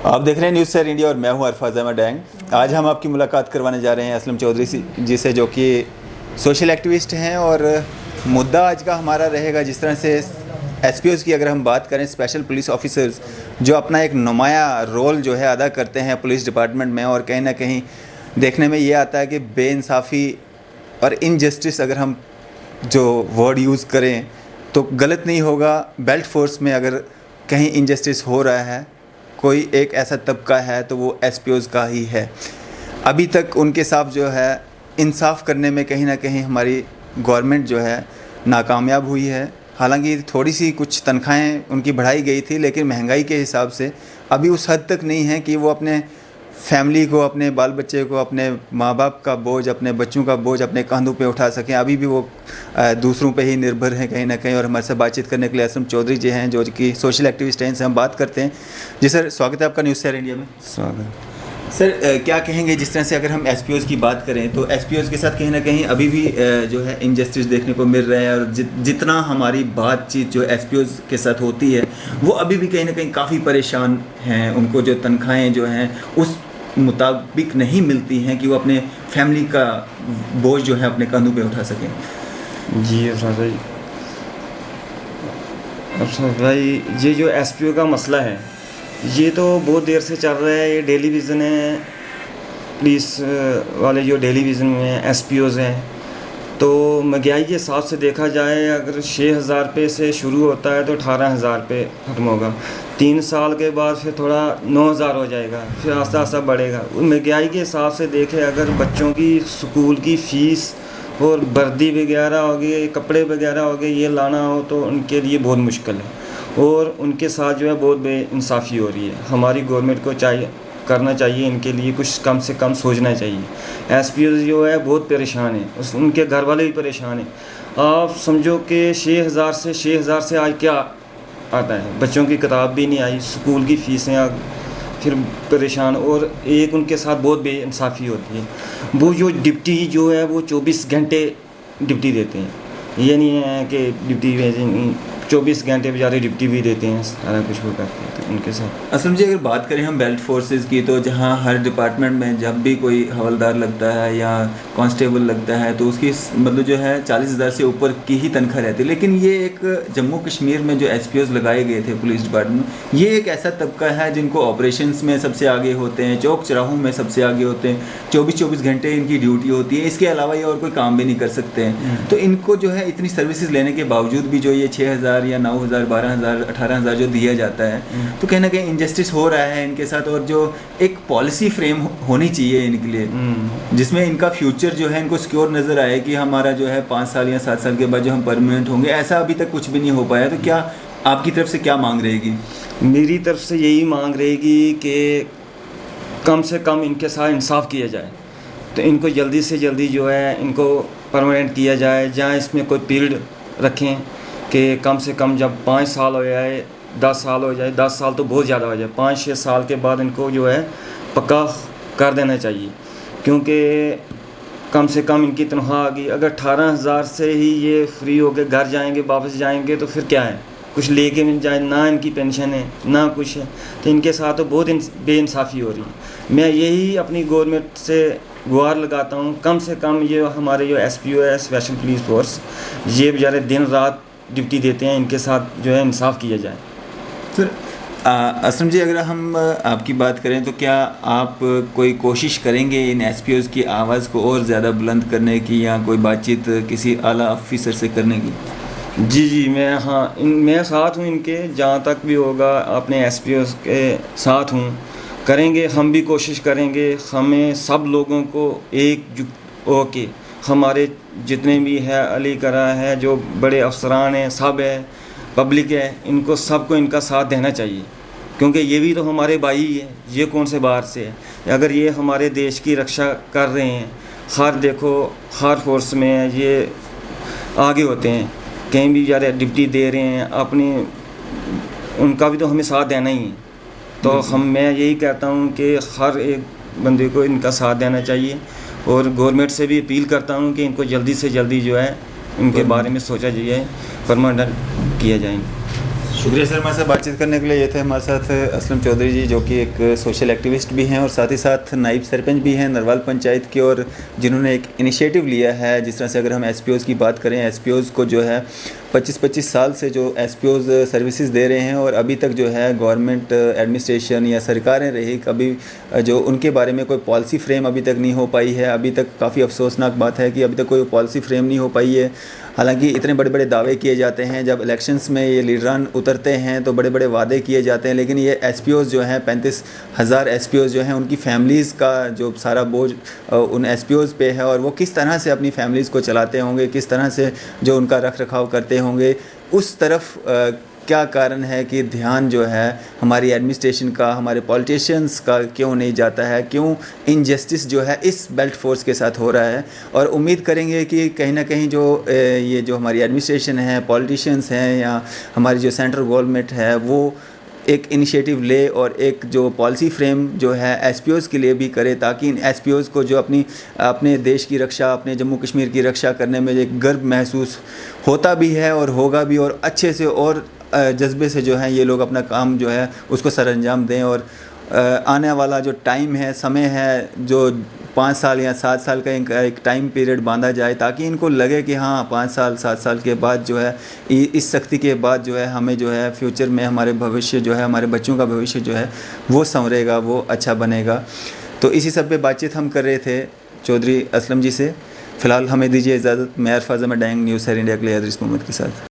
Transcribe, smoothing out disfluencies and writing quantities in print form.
आप देख रहे हैं न्यूज़ सर इंडिया और मैं हूं अरफाज अहमद डैंग। आज हम आपकी मुलाकात करवाने जा रहे हैं असलम चौधरी जी से, जो कि सोशल एक्टिविस्ट हैं। और मुद्दा आज का हमारा रहेगा जिस तरह से एसपीओज़ की अगर हम बात करें, स्पेशल पुलिस ऑफिसर्स जो अपना एक नुमाया रोल जो है अदा करते हैं पुलिस डिपार्टमेंट में, और कहीं ना कहीं देखने में ये आता है कि बेइंसाफ़ी और इनजस्टिस, अगर हम जो वर्ड यूज़ करें तो गलत नहीं होगा, बेल्ट फोर्स में अगर कहीं इनजस्टिस हो रहा है, कोई एक ऐसा तबका है तो वो एसपीओज़ का ही है। अभी तक उनके साथ जो है इंसाफ करने में कहीं ना कहीं हमारी गवर्नमेंट जो है नाकामयाब हुई है। हालांकि थोड़ी सी कुछ तनख्वाहें उनकी बढ़ाई गई थी, लेकिन महंगाई के हिसाब से अभी उस हद तक नहीं है कि वो अपने फैमिली को, अपने बाल बच्चे को, अपने माँ बाप का बोझ, अपने बच्चों का बोझ अपने कंधों पे उठा सकें। अभी भी वो दूसरों पे ही निर्भर हैं कहीं ना कहीं। और हमारे साथ बातचीत करने के लिए असलम चौधरी जी हैं, जो कि सोशल एक्टिविस्ट हैं। इनसे हम बात करते हैं। जी सर, स्वागत है आपका न्यूज़ सर इंडिया में। स्वागत। सर, क्या कहेंगे जिस तरह से अगर हम एसपीओज़ की बात करें तो एसपीओज़ के साथ कहीं ना कहीं अभी भी जो है इनजस्टिस देखने को मिल रहा है, और जितना हमारी बातचीत जो एसपीओज़ के साथ होती है वो अभी भी कहीं ना कहीं काफ़ी परेशान हैं। उनको जो तनख्वाहें जो हैं उस मुताबिक नहीं मिलती हैं कि वो अपने फैमिली का बोझ जो है अपने कंधों पे उठा सकें। जी अफराज भाई, ये जो एसपीओ का मसला है ये तो बहुत देर से चल रहा है। ये डेली विज़न है, पुलिस वाले जो डेली विज़न में एसपीओज़ हैं, तो महंगाई के हिसाब से देखा जाए अगर 6,000 रुपये से शुरू होता है तो 18,000 रुपये ख़त्म होगा। 3 साल के बाद फिर थोड़ा 9,000 हो जाएगा, फिर आस्ता आस्ता बढ़ेगा। महंगाई के हिसाब से देखें, अगर बच्चों की स्कूल की फ़ीस और वर्दी वगैरह हो गई, कपड़े वगैरह हो गए, ये लाना हो तो उनके लिए बहुत मुश्किल है, और उनके साथ जो है बहुत बेइंसाफ़ी हो रही है। हमारी गवर्नमेंट को करना चाहिए, इनके लिए कुछ कम से कम सोचना चाहिए। एसपीओ जो है बहुत परेशान है, उनके घर वाले भी परेशान हैं। आप समझो कि 6,000 से आज क्या आता है, बच्चों की किताब भी नहीं आई, स्कूल की फ़ीसें फिर परेशान, और एक उनके साथ बहुत बेइंसाफ़ी होती है। वो जो डिप्टी जो है वो 24 घंटे डिप्टी देते हैं, ये नहीं है कि डिप्टी भेजेंगे, 24 घंटे बेचारे डिप्टी भी देते हैं, सारा कुछ वो करते हैं। तो उनके साथ असलम जी, अगर बात करें हम बेल्ट फोर्सेस की, तो जहां हर डिपार्टमेंट में जब भी कोई हवलदार लगता है या कांस्टेबल लगता है तो उसकी मतलब जो है 40,000 से ऊपर की ही तनख्वाह रहती है। लेकिन ये एक जम्मू कश्मीर में जो एसपीओज़ लगाए गए थे पुलिस डिपार्टमेंट में, ये एक ऐसा तबका है जिनको ऑपरेशंस में सबसे आगे होते हैं, चौक चौराहों में सबसे आगे होते हैं, 24-24 घंटे इनकी ड्यूटी होती है, इसके अलावा ये और कोई काम भी नहीं कर सकते हैं। तो इनको जो है इतनी सर्विसेज लेने के बावजूद भी जो ये 6,000 या 9,000, 12,000, 18,000 जो दिया जाता है, तो कहीं ना कहीं इनजस्टिस हो रहा है इनके साथ। और जो एक पॉलिसी फ्रेम होनी चाहिए इनके लिए, जिसमें इनका फ्यूचर जो है इनको सिक्योर नज़र आए कि हमारा जो है 5 साल या 7 साल के बाद जो हम परमानेंट होंगे, ऐसा अभी तक कुछ भी नहीं हो पाया। तो क्या आपकी तरफ से क्या मांग रहेगी? मेरी तरफ से यही मांग रहेगी कि कम से कम इनके साथ इंसाफ किया जाए, तो इनको जल्दी से जल्दी जो है इनको परमानेंट किया जाए। जहाँ इसमें कोई पीरियड रखें कि कम से कम जब 5 साल हो जाए, 10 साल हो जाए, 10 साल तो बहुत ज़्यादा हो जाए, 5-6 साल के बाद इनको जो है पक्का कर देना चाहिए। क्योंकि कम से कम इनकी तनख्वाह आ गई, अगर 18,000 से ही ये फ्री होकर घर जाएंगे, वापस जाएंगे, तो फिर क्या है, कुछ लेके मिल जाए, ना इनकी पेंशन है ना कुछ है, तो इनके साथ तो बहुत बेइंसाफ़ी हो रही है। मैं यही अपनी गवर्नमेंट से गुहार लगाता हूँ, कम से कम ये हमारे जो एसपीओ है, स्पेशल पुलिस फोर्स, ये बेचारे दिन रात ड्यूटी देते हैं, इनके साथ जो है इंसाफ किया जाए। सर, असलम जी, अगर हम आपकी बात करें तो क्या आप कोई कोशिश करेंगे इन एसपीओज़ की आवाज़ को और ज़्यादा बुलंद करने की, या कोई बातचीत किसी आला ऑफिसर से करने की? जी, मैं साथ हूँ इनके, जहाँ तक भी होगा अपने एसपीओज़ के साथ हूँ, करेंगे, हम भी कोशिश करेंगे। हमें सब लोगों को एकजुट होके, हमारे जितने भी है, अली करा है, जो बड़े अफसरान हैं, सब है, पब्लिक है, इनको सबको इनका साथ देना चाहिए, क्योंकि ये भी तो हमारे भाई है, ये कौन से बाहर से है। अगर ये हमारे देश की रक्षा कर रहे हैं, हर फोर्स में है, ये आगे होते हैं, कहीं भी ज़्यादा ड्यूटी दे रहे हैं अपनी, उनका भी तो हमें साथ देना ही है। तो मैं यही कहता हूँ कि हर एक बंदे को इनका साथ देना चाहिए, और गवर्नमेंट से भी अपील करता हूँ कि इनको जल्दी से जल्दी जो है इनके बारे में सोचा जाए, परमानेंट किया जाए। शुक्रिया सर हमारे साथ बातचीत करने के लिए। ये थे हमारे साथ असलम चौधरी जी, जो कि एक सोशल एक्टिविस्ट भी हैं और साथ ही साथ नायब सरपंच भी हैं नरवाल पंचायत के, और जिन्होंने एक इनिशिएटिव लिया है। जिस तरह से अगर हम एसपीओज़ की बात करें, एसपीओज़ को जो है 25-25 साल से जो एसपीओज़ सर्विसेज दे रहे हैं, और अभी तक जो है गवर्नमेंट एडमिनिस्ट्रेशन या सरकारें रही, कभी जो उनके बारे में कोई पॉलिसी फ्रेम अभी तक नहीं हो पाई है। अभी तक काफ़ी अफसोसनाक बात है कि अभी तक कोई पॉलिसी फ्रेम नहीं हो पाई है। हालांकि इतने बड़े बड़े दावे किए जाते हैं, जब इलेक्शंस में ये लीडरान उतरते हैं तो बड़े बड़े वादे किए जाते हैं, लेकिन ये एसपीओज़ जो हैं 35,000 एसपीओज़ जो हैं, उनकी फैमिलीज़ का जो सारा बोझ उन एसपीओज़ पे है, और वो किस तरह से अपनी फैमिलीज़ को चलाते होंगे, किस तरह से जो उनका रख रखाव करते होंगे, उस तरफ क्या कारण है कि ध्यान जो है हमारी एडमिनिस्ट्रेशन का, हमारे पॉलिटिशियंस का क्यों नहीं जाता है, क्यों इनजस्टिस जो है इस बेल्ट फोर्स के साथ हो रहा है। और उम्मीद करेंगे कि कहीं ना कहीं जो ये जो हमारी एडमिनिस्ट्रेशन है, पॉलिटिशियंस हैं, या हमारी जो सेंट्रल गवर्नमेंट है, वो एक इनिशिएटिव ले और एक जो पॉलिसी फ्रेम जो है एसपीओज़ के लिए भी करे, ताकि इन एसपीओज़ को जो अपने देश की रक्षा, अपने जम्मू कश्मीर की रक्षा करने में एक गर्व महसूस होता भी है और होगा भी, और अच्छे से और जज्बे से जो है ये लोग अपना काम जो है उसको सरअंजाम दें। और आने वाला जो टाइम है, समय है, जो 5 साल या 7 साल का एक टाइम पीरियड बांधा जाए, ताकि इनको लगे कि हाँ 5 साल 7 साल के बाद जो है इस सख्ती के बाद जो है हमें जो है फ्यूचर में हमारे भविष्य जो है, हमारे बच्चों का भविष्य जो है वो संवरेगा, वो अच्छा बनेगा। तो इसी सब पे बातचीत हम कर रहे थे चौधरी असलम जी से। फ़िलहाल हमें दीजिए इजाज़त। मैं Arfaz Ahmad Dang, news sir India के लिए अदरीस मोहम्मद के साथ।